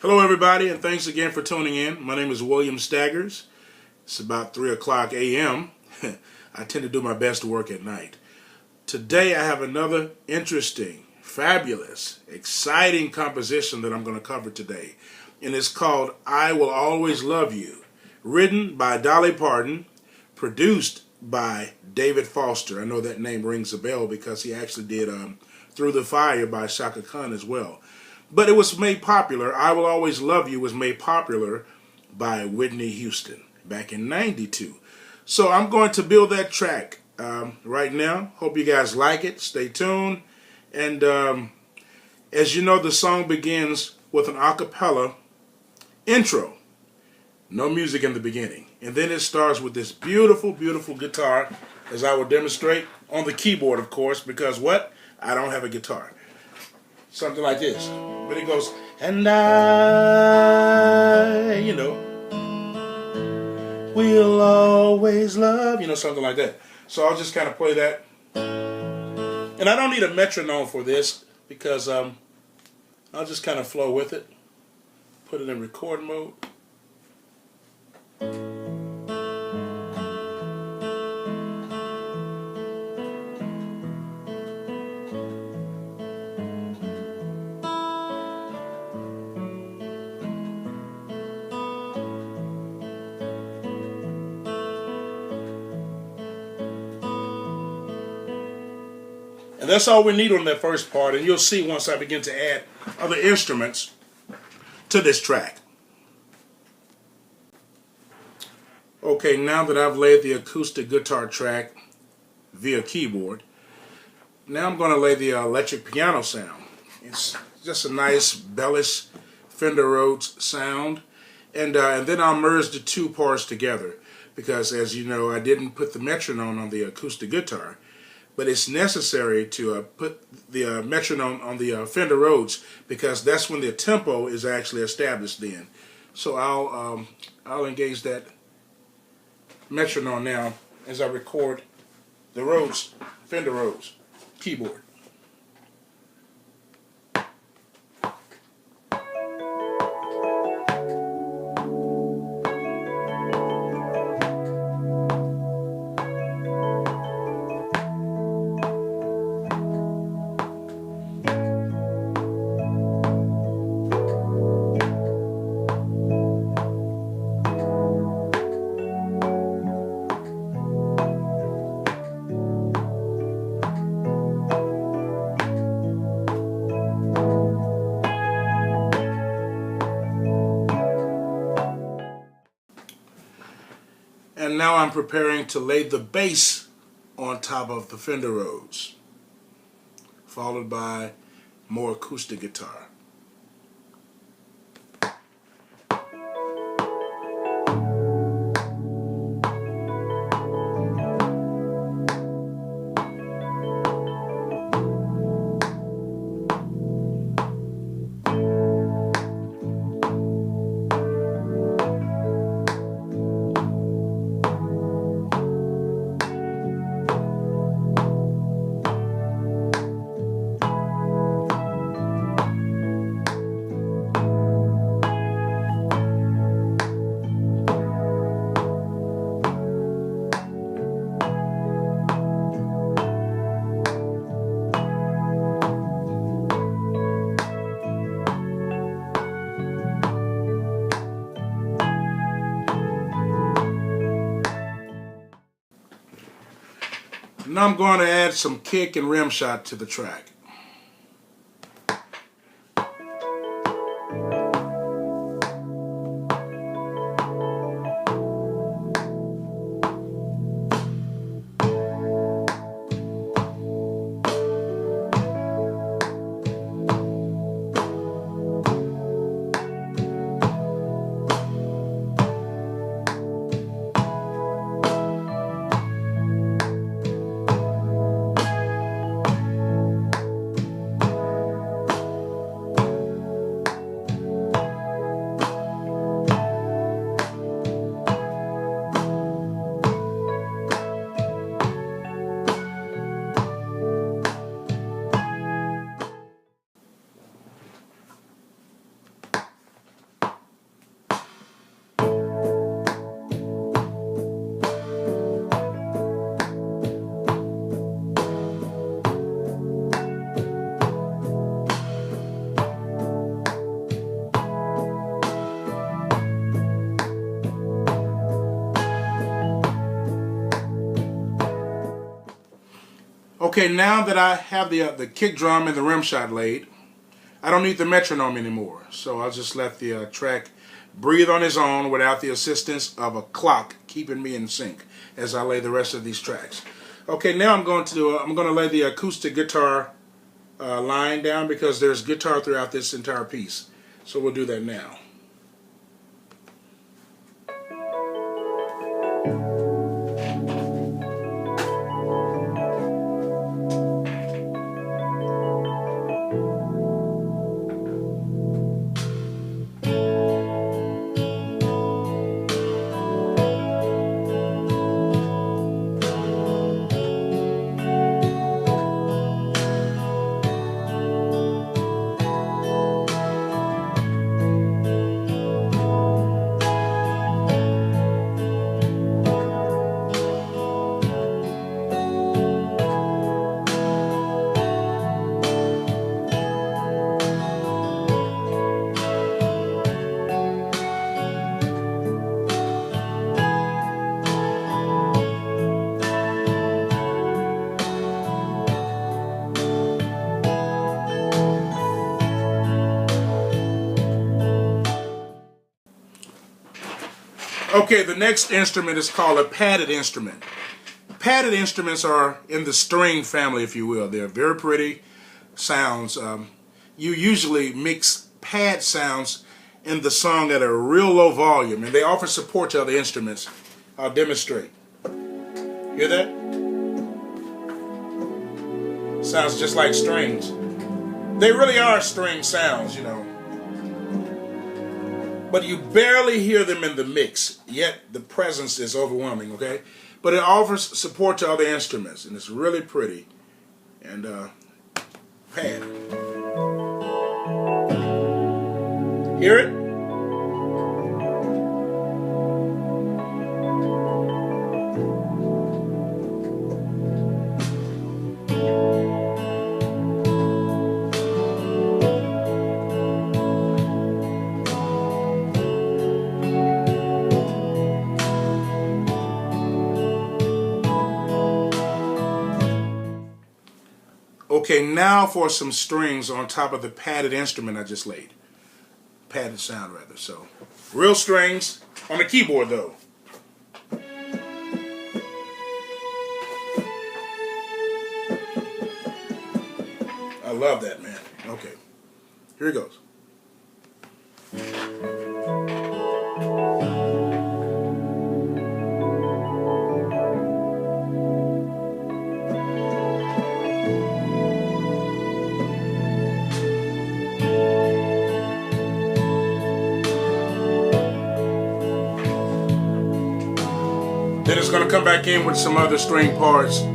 Hello, everybody, and thanks again for tuning in. My name is William Staggers. It's about 3 o'clock a.m. I tend to do my best work at night. Today, I have another interesting, fabulous, exciting composition that I'm going to cover today. And it's called I Will Always Love You, written by Dolly Parton, produced by David Foster. I know that name rings a bell because he actually did Through the Fire by Shaka Khan as well. But it was made popular. I Will Always Love You was made popular by Whitney Houston back in '92. So I'm going to build that track right now. Hope you guys like it. Stay tuned. And as you know, the song begins with an a cappella intro. No music in the beginning. And then it starts with this beautiful, beautiful guitar, as I will demonstrate on the keyboard, of course, because what? I don't have a guitar. Something like this. But it goes, and I, will always love, something like that. So I'll just kind of play that. And I don't need a metronome for this because I'll just kind of flow with it. Put it in record mode. And that's all we need on that first part, and you'll see once I begin to add other instruments to this track. Okay, now that I've laid the acoustic guitar track via keyboard, now I'm going to lay the electric piano sound. It's just a nice bellish Fender Rhodes sound, and then I'll merge the two parts together because, as you know, I didn't put the metronome on the acoustic guitar. But it's necessary to put the metronome on the Fender Rhodes because that's when the tempo is actually established then. So I'll engage that metronome now as I record the Rhodes, Fender Rhodes keyboard. And now I'm preparing to lay the bass on top of the Fender Rhodes, followed by more acoustic guitar. Now I'm going to add some kick and rim shot to the track. Okay, now that I have the kick drum and the rim shot laid, I don't need the metronome anymore. So I'll just let the track breathe on its own without the assistance of a clock keeping me in sync as I lay the rest of these tracks. Okay, now I'm going to lay the acoustic guitar line down because there's guitar throughout this entire piece. So we'll do that now. Okay, the next instrument is called a padded instrument. Padded instruments are in the string family, if you will. They're very pretty sounds. You usually mix pad sounds in the song at a real low volume, and they offer support to other instruments. I'll demonstrate. Hear that? Sounds just like strings. They really are string sounds, you know. But you barely hear them in the mix, yet the presence is overwhelming, okay? But it offers support to other instruments, and it's really pretty. And pad. Hear it? Okay, now for some strings on top of the padded instrument I just laid. Padded sound, rather. So, real strings on the keyboard, though. I love that, man. Okay, here it goes. Then it's going to come back in with some other string parts. Here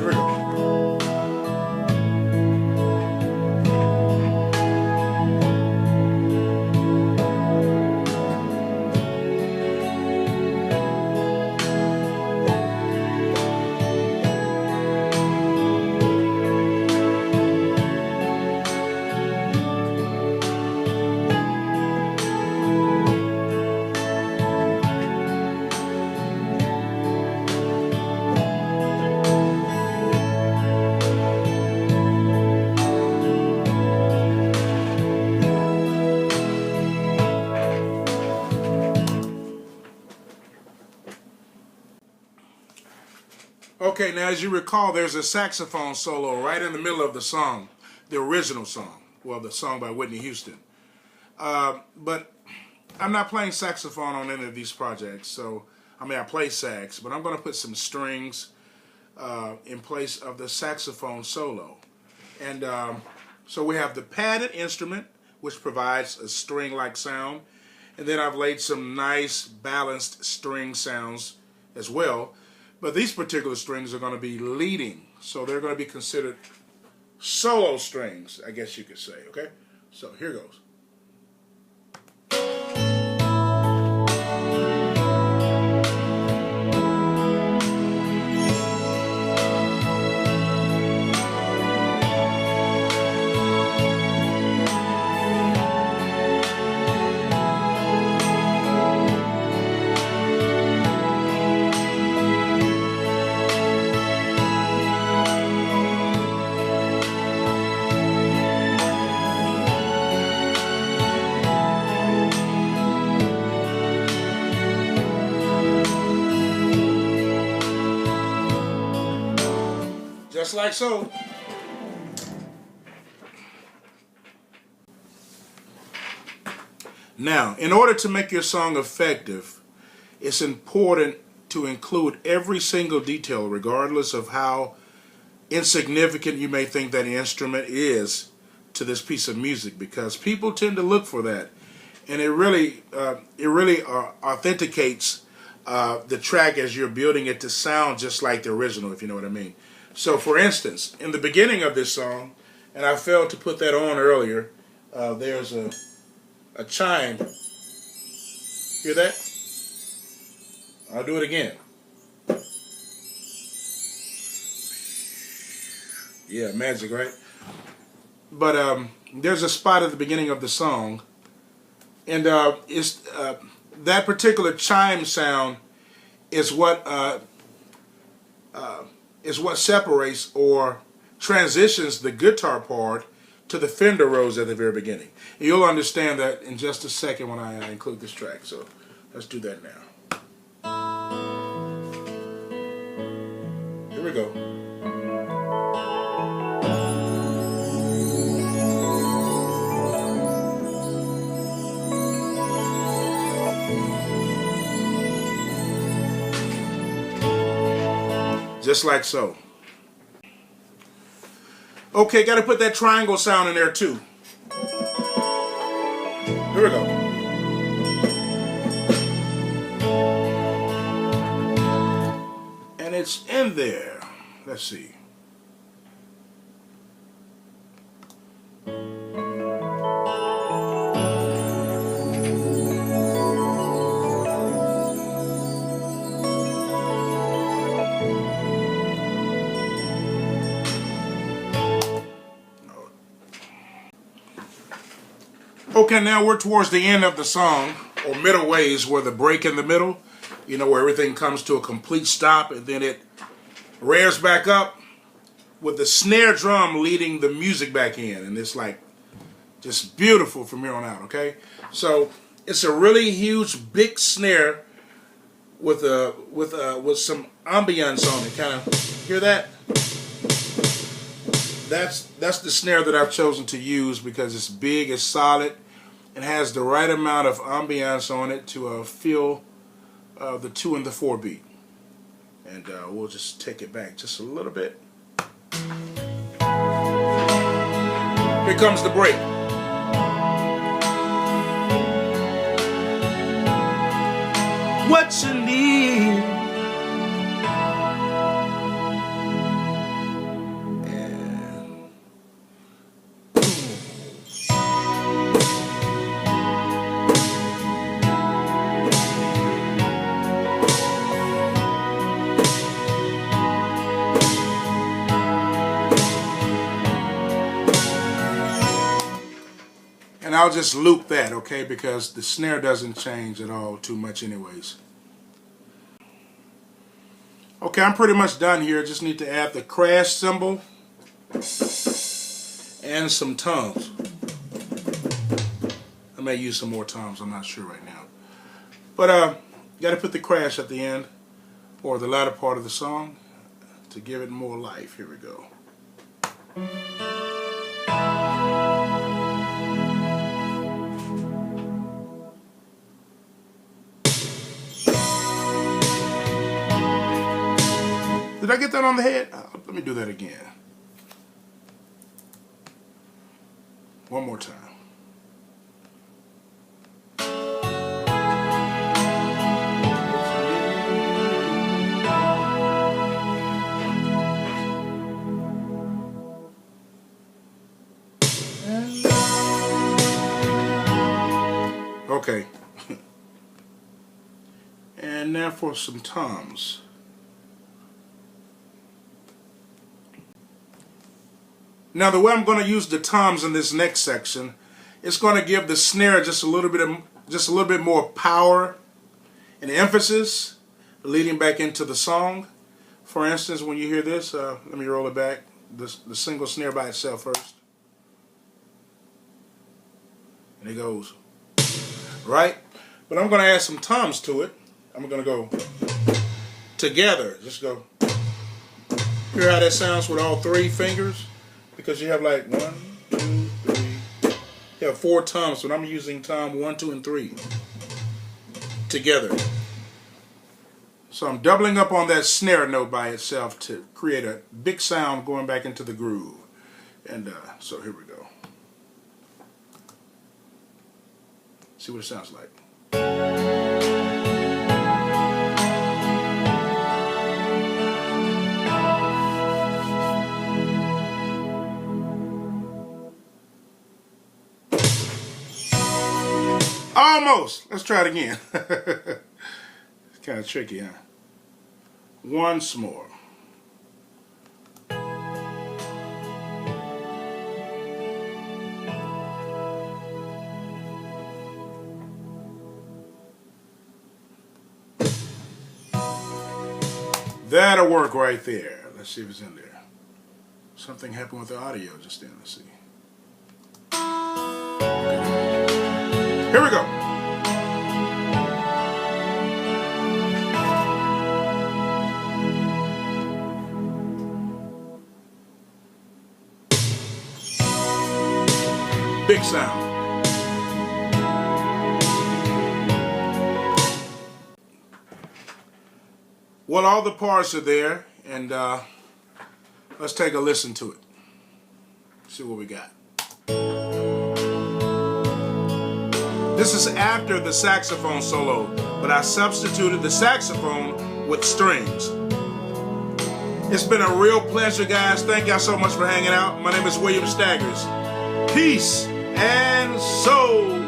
we go. Okay, now as you recall, there's a saxophone solo right in the middle of the song, the original song, well, the song by Whitney Houston. But I'm not playing saxophone on any of these projects, so, I mean, I play sax, but I'm going to put some strings in place of the saxophone solo. And so we have the padded instrument, which provides a string-like sound, and then I've laid some nice balanced string sounds as well. But these particular strings are going to be leading, so they're going to be considered solo strings, I guess you could say, okay? So here goes. just like so. Now, in order to make your song effective, it's important to include every single detail, regardless of how insignificant you may think that instrument is to this piece of music, because people tend to look for that, and it really authenticates the track as you're building it to sound just like the original, if you know what I mean. So, for instance, in the beginning of this song, and I failed to put that on earlier, there's a chime. Hear that? I'll do it again. Yeah, magic, right? But there's a spot at the beginning of the song, and it's that particular chime sound is what separates or transitions the guitar part to the Fender Rose at the very beginning. And you'll understand that in just a second when I include this track. So let's do that now. Here we go. Just like so. Okay, got to put that triangle sound in there too. Here we go. And it's in there. Let's see. Okay, now we're towards the end of the song, or middle ways, where the break in the middle, you know, where everything comes to a complete stop, and then it rears back up with the snare drum leading the music back in, and it's like just beautiful from here on out. Okay, so it's a really huge, big snare with some ambience on it. Kind of hear that? That's the snare that I've chosen to use because it's big, it's solid, and has the right amount of ambiance on it to feel the 2 and the 4 beat. And we'll just take it back just a little bit. Here comes the break. What you need. And I'll just loop that, okay, because the snare doesn't change at all too much anyways. Okay, I'm pretty much done here. Just need to add the crash cymbal and some toms. I may use some more toms, I'm not sure right now. But got to put the crash at the end, or the latter part of the song, to give it more life. Here we go. Did I get that on the head? Let me do that again. One more time. Okay. And now for some toms. Now the way I'm going to use the toms in this next section, it's going to give the snare just a little bit more power and emphasis, leading back into the song. For instance, when you hear this, let me roll it back. The single snare by itself first, and it goes right. But I'm going to add some toms to it. I'm going to go together. Just go. Hear how that sounds with all three fingers? Because you have like 1, 2, 3. You have 4 toms, but I'm using tom 1, 2, and 3 together. So I'm doubling up on that snare note by itself to create a big sound going back into the groove. And so here we go. See what it sounds like. Almost. Let's try it again. It's kind of tricky, huh? Once more. That'll work right there. Let's see if it's in there. Something happened with the audio just then. Let's see. Here we go. Big sound. Well, all the parts are there, and let's take a listen to it. See what we got. This is after the saxophone solo, but I substituted the saxophone with strings. It's been a real pleasure, guys. Thank y'all so much for hanging out. My name is William Staggers. Peace and soul.